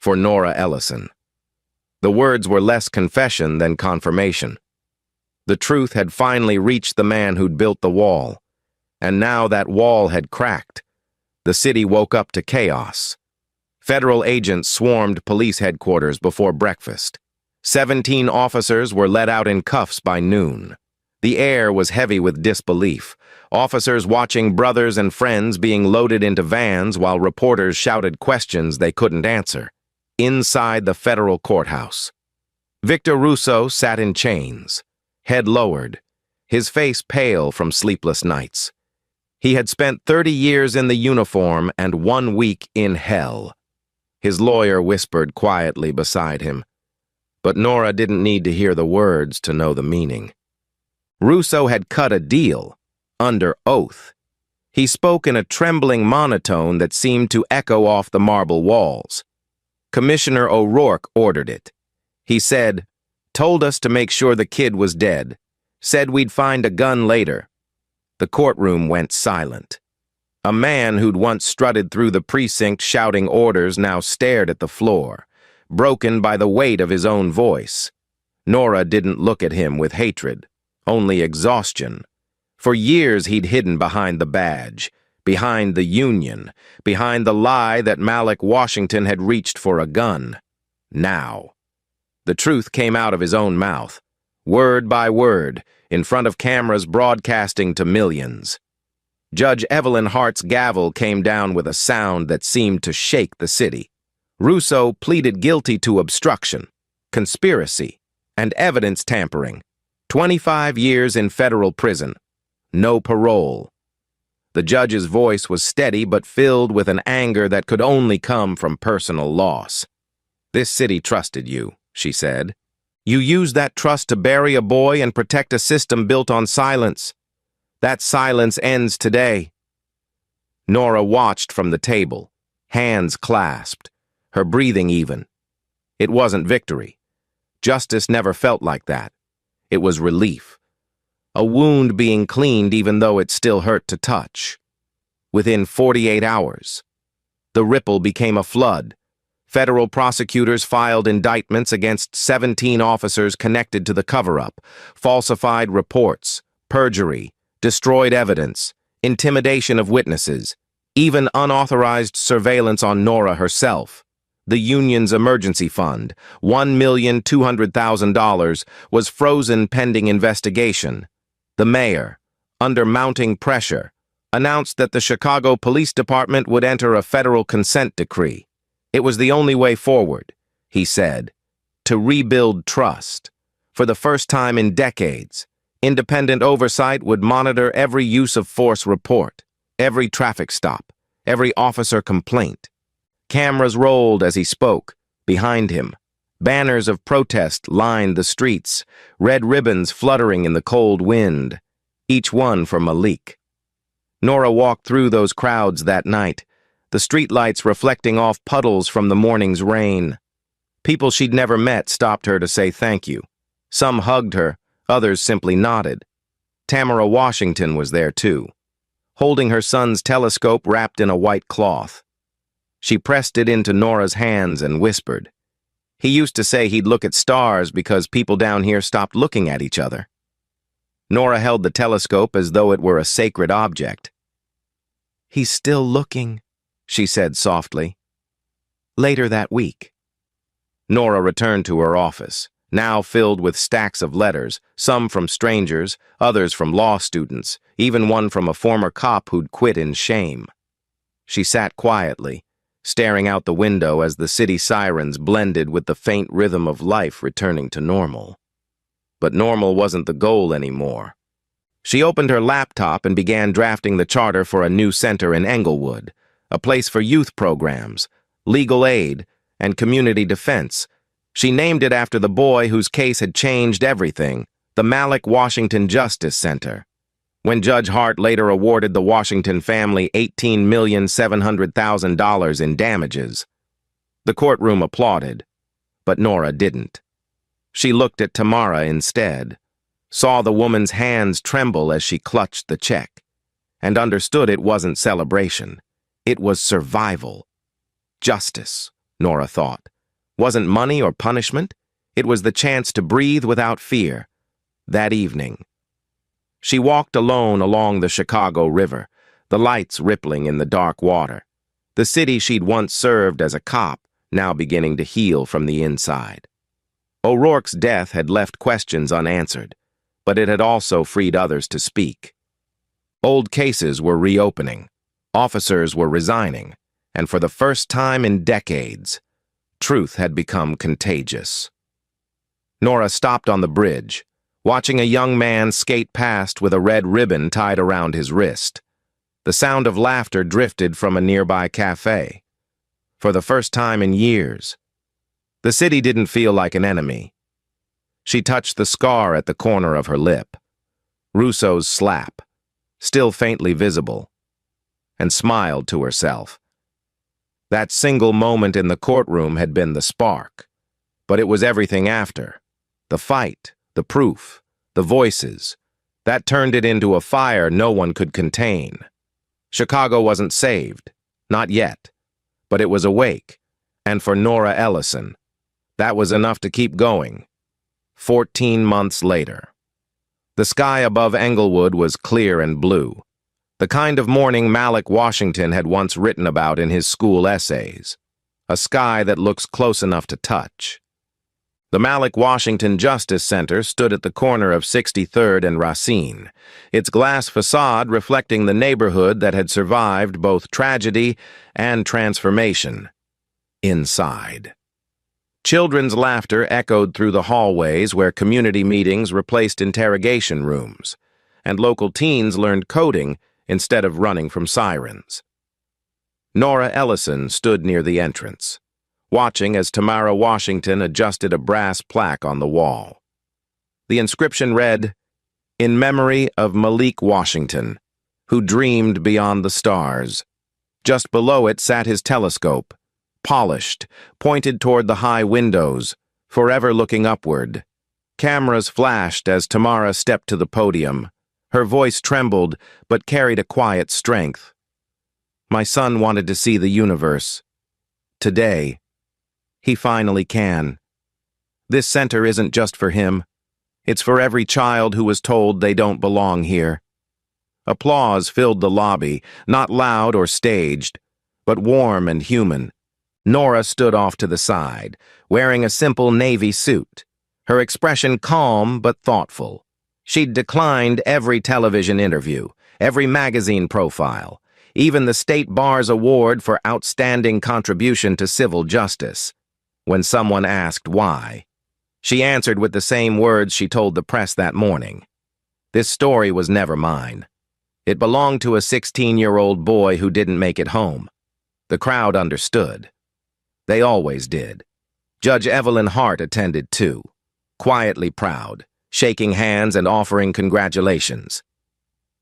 For Nora Ellison. The words were less confession than confirmation. The truth had finally reached the man who'd built the wall, and now that wall had cracked. The city woke up to chaos. Federal agents swarmed police headquarters before breakfast. 17 officers were let out in cuffs by noon. The air was heavy with disbelief, officers watching brothers and friends being loaded into vans while reporters shouted questions they couldn't answer. Inside the federal courthouse, Victor Russo sat in chains, head lowered, his face pale from sleepless nights. He had spent 30 years in the uniform and 1 week in hell. His lawyer whispered quietly beside him, but Nora didn't need to hear the words to know the meaning. Russo had cut a deal, under oath. He spoke in a trembling monotone that seemed to echo off the marble walls. Commissioner O'Rourke ordered it. He said, "Told us to make sure the kid was dead. Said we'd find a gun later." The courtroom went silent. A man who'd once strutted through the precinct shouting orders now stared at the floor, broken by the weight of his own voice. Nora didn't look at him with hatred, only exhaustion. For years he'd hidden behind the badge, behind the union, behind the lie that Malik Washington had reached for a gun. Now, the truth came out of his own mouth, word by word, in front of cameras broadcasting to millions. Judge Evelyn Hart's gavel came down with a sound that seemed to shake the city. Russo pleaded guilty to obstruction, conspiracy, and evidence tampering. 25 years in federal prison. No parole. The judge's voice was steady but filled with an anger that could only come from personal loss. "This city trusted you," she said. "You used that trust to bury a boy and protect a system built on silence. That silence ends today." Nora watched from the table, hands clasped, her breathing even. It wasn't victory. Justice never felt like that. It was relief. A wound being cleaned even though it still hurt to touch. Within 48 hours, the ripple became a flood. Federal prosecutors filed indictments against 17 officers connected to the cover-up, falsified reports, perjury, destroyed evidence, intimidation of witnesses, even unauthorized surveillance on Nora herself. The union's emergency fund, $1,200,000, was frozen pending investigation. The mayor, under mounting pressure, announced that the Chicago Police Department would enter a federal consent decree. It was the only way forward, he said, to rebuild trust. For the first time in decades, independent oversight would monitor every use of force report, every traffic stop, every officer complaint. Cameras rolled as he spoke, behind him. Banners of protest lined the streets, red ribbons fluttering in the cold wind, each one for Malik. Nora walked through those crowds that night, the streetlights reflecting off puddles from the morning's rain. People she'd never met stopped her to say thank you. Some hugged her, others simply nodded. Tamara Washington was there too, holding her son's telescope wrapped in a white cloth. She pressed it into Nora's hands and whispered. He used to say he'd look at stars because people down here stopped looking at each other. Nora held the telescope as though it were a sacred object. He's still looking, she said softly. Later that week. Nora returned to her office, now filled with stacks of letters, some from strangers, others from law students, even one from a former cop who'd quit in shame. She sat quietly, staring out the window as the city sirens blended with the faint rhythm of life returning to normal. But normal wasn't the goal anymore. She opened her laptop and began drafting the charter for a new center in Englewood, a place for youth programs, legal aid, and community defense. She named it after the boy whose case had changed everything, the Malik Washington Justice Center. When Judge Hart later awarded the Washington family $18,700,000 in damages, the courtroom applauded, but Nora didn't. She looked at Tamara instead, saw the woman's hands tremble as she clutched the check, and understood it wasn't celebration. It was survival. Justice, Nora thought, wasn't money or punishment. It was the chance to breathe without fear. That evening, she walked alone along the Chicago River, the lights rippling in the dark water. The city she'd once served as a cop, now beginning to heal from the inside. O'Rourke's death had left questions unanswered, but it had also freed others to speak. Old cases were reopening, officers were resigning, and for the first time in decades, truth had become contagious. Nora stopped on the bridge, watching a young man skate past with a red ribbon tied around his wrist. The sound of laughter drifted from a nearby cafe. For the first time in years, the city didn't feel like an enemy. She touched the scar at the corner of her lip, Russo's slap, still faintly visible, and smiled to herself. That single moment in the courtroom had been the spark, but it was everything after. The fight, the proof, the voices, that turned it into a fire no one could contain. Chicago wasn't saved, not yet, but it was awake, and for Nora Ellison, that was enough to keep going. 14 months later. The sky above Englewood was clear and blue, the kind of morning Malik Washington had once written about in his school essays, a sky that looks close enough to touch. The Malik Washington Justice Center stood at the corner of 63rd and Racine, its glass facade reflecting the neighborhood that had survived both tragedy and transformation. Inside, children's laughter echoed through the hallways where community meetings replaced interrogation rooms, and local teens learned coding instead of running from sirens. Nora Ellison stood near the entrance, watching as Tamara Washington adjusted a brass plaque on the wall. The inscription read, "In memory of Malik Washington, who dreamed beyond the stars." Just below it sat his telescope, polished, pointed toward the high windows, forever looking upward. Cameras flashed as Tamara stepped to the podium. Her voice trembled, but carried a quiet strength. My son wanted to see the universe. Today, he finally can. This center isn't just for him. It's for every child who was told they don't belong here. Applause filled the lobby, not loud or staged, but warm and human. Nora stood off to the side, wearing a simple navy suit, her expression calm but thoughtful. She'd declined every television interview, every magazine profile, even the State Bar's award for outstanding contribution to civil justice. When someone asked why, she answered with the same words she told the press that morning. This story was never mine. It belonged to a 16-year-old boy who didn't make it home. The crowd understood. They always did. Judge Evelyn Hart attended too, quietly proud, shaking hands and offering congratulations.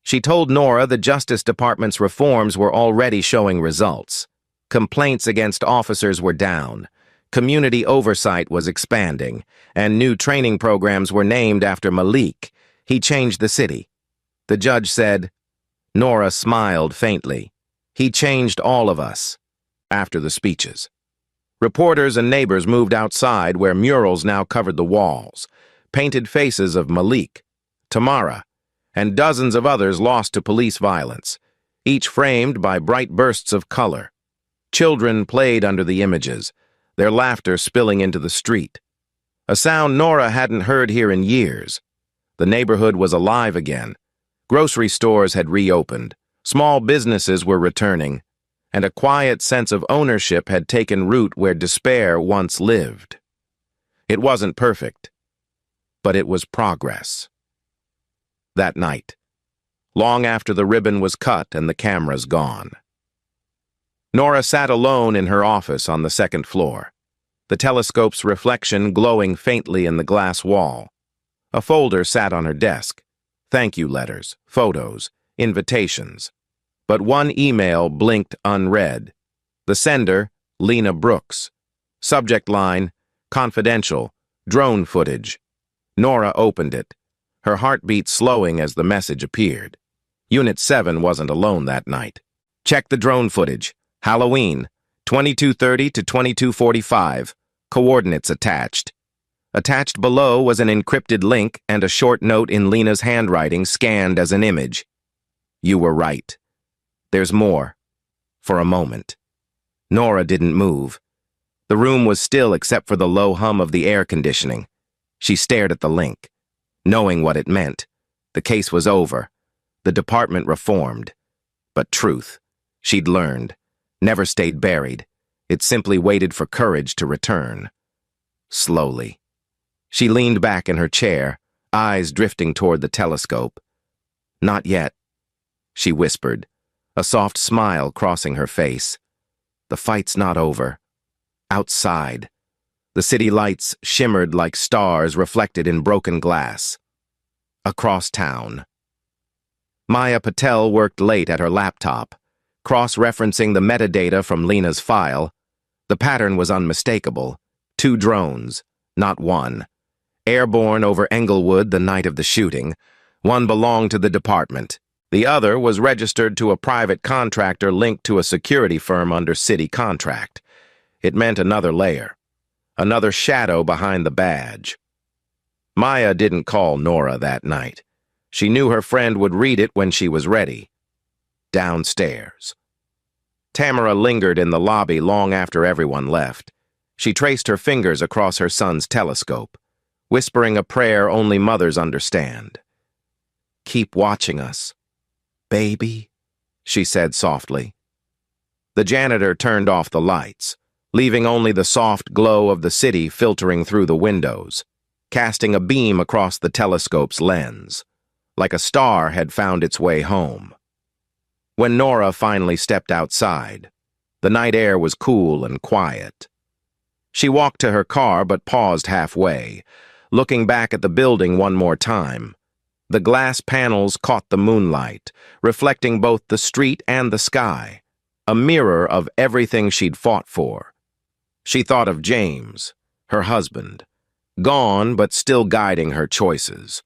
She told Nora the Justice Department's reforms were already showing results. Complaints against officers were down, community oversight was expanding, and new training programs were named after Malik. He changed the city. The judge said. Nora smiled faintly. He changed all of us. After the speeches, reporters and neighbors moved outside where murals now covered the walls, painted faces of Malik, Tamara, and dozens of others lost to police violence, each framed by bright bursts of color. Children played under the images, their laughter spilling into the street. A sound Nora hadn't heard here in years. The neighborhood was alive again. Grocery stores had reopened, small businesses were returning, and a quiet sense of ownership had taken root where despair once lived. It wasn't perfect, but it was progress. That night, long after the ribbon was cut and the cameras gone, Nora sat alone in her office on the second floor, the telescope's reflection glowing faintly in the glass wall. A folder sat on her desk. Thank you letters, photos, invitations. But one email blinked unread. The sender, Lena Brooks. Subject line, confidential, drone footage. Nora opened it, her heartbeat slowing as the message appeared. Unit 7 wasn't alone that night. Check the drone footage. Halloween, 22:30 to 22:45. Coordinates attached. Attached below was an encrypted link and a short note in Lena's handwriting scanned as an image. You were right. There's more. For a moment. Nora didn't move. The room was still except for the low hum of the air conditioning. She stared at the link, knowing what it meant. The case was over. The department reformed. But truth, she'd learned, never stayed buried. It simply waited for courage to return. Slowly. She leaned back in her chair, eyes drifting toward the telescope. Not yet, she whispered, a soft smile crossing her face. The fight's not over. Outside, the city lights shimmered like stars reflected in broken glass. Across town. Maya Patel worked late at her laptop, cross-referencing the metadata from Lena's file. The pattern was unmistakable. 2 drones, not one. Airborne over Englewood the night of the shooting. One belonged to the department. The other was registered to a private contractor linked to a security firm under city contract. It meant another layer, another shadow behind the badge. Maya didn't call Nora that night. She knew her friend would read it when she was ready. Downstairs. Tamara lingered in the lobby long after everyone left. She traced her fingers across her son's telescope, whispering a prayer only mothers understand. Keep watching us, baby, she said softly. The janitor turned off the lights, leaving only the soft glow of the city filtering through the windows, casting a beam across the telescope's lens, like a star had found its way home. When Nora finally stepped outside, the night air was cool and quiet. She walked to her car but paused halfway, looking back at the building one more time. The glass panels caught the moonlight, reflecting both the street and the sky, a mirror of everything she'd fought for. She thought of James, her husband, gone but still guiding her choices.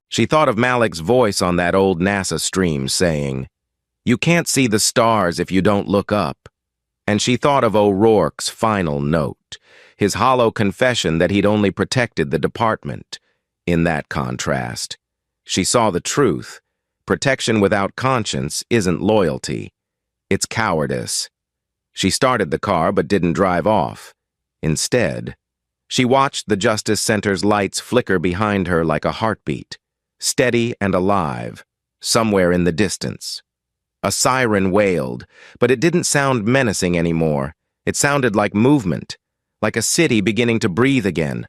She thought of Malik's voice on that old NASA stream saying, "You can't see the stars if you don't look up." And she thought of O'Rourke's final note, his hollow confession that he'd only protected the department. In that contrast, she saw the truth. Protection without conscience isn't loyalty. It's cowardice. She started the car but didn't drive off. Instead, she watched the Justice Center's lights flicker behind her like a heartbeat, steady and alive, somewhere in the distance. A siren wailed, but it didn't sound menacing anymore. It sounded like movement, like a city beginning to breathe again.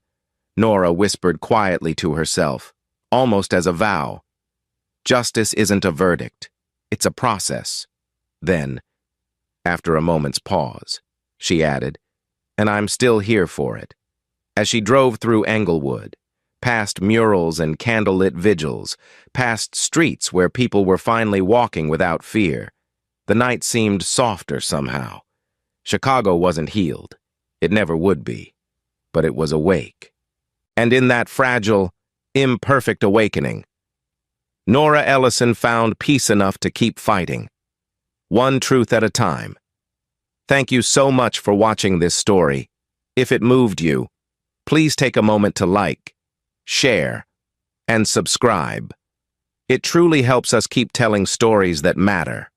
Nora whispered quietly to herself, almost as a vow. Justice isn't a verdict. It's a process. Then, after a moment's pause, she added, "And I'm still here for it." As she drove through Englewood, past murals and candlelit vigils, past streets where people were finally walking without fear, the night seemed softer somehow. Chicago wasn't healed. It never would be. But it was awake. And in that fragile, imperfect awakening, Nora Ellison found peace enough to keep fighting, one truth at a time. Thank you so much for watching this story. If it moved you, please take a moment to like, share, and subscribe. It truly helps us keep telling stories that matter.